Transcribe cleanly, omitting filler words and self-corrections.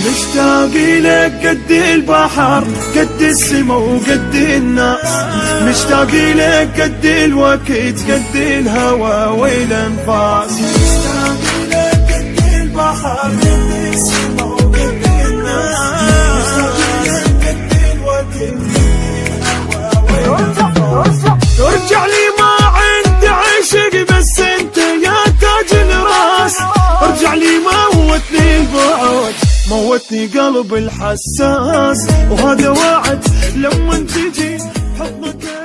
مشتاق لك قد البحر قد السما وقد الناس، مشتاق لك قد الوقت قد الهوى والانفاس، مشتاق لك قد البحر قد السما وقد الناس، مشتاق لك قد الوقت قد الهوى والانفاس. ترجع لي ما عندي عشق بس انت يا تاج الراس، ارجع لي موتني البعد موتني قلب الحساس، وهذا وعد لما تجي حضنك.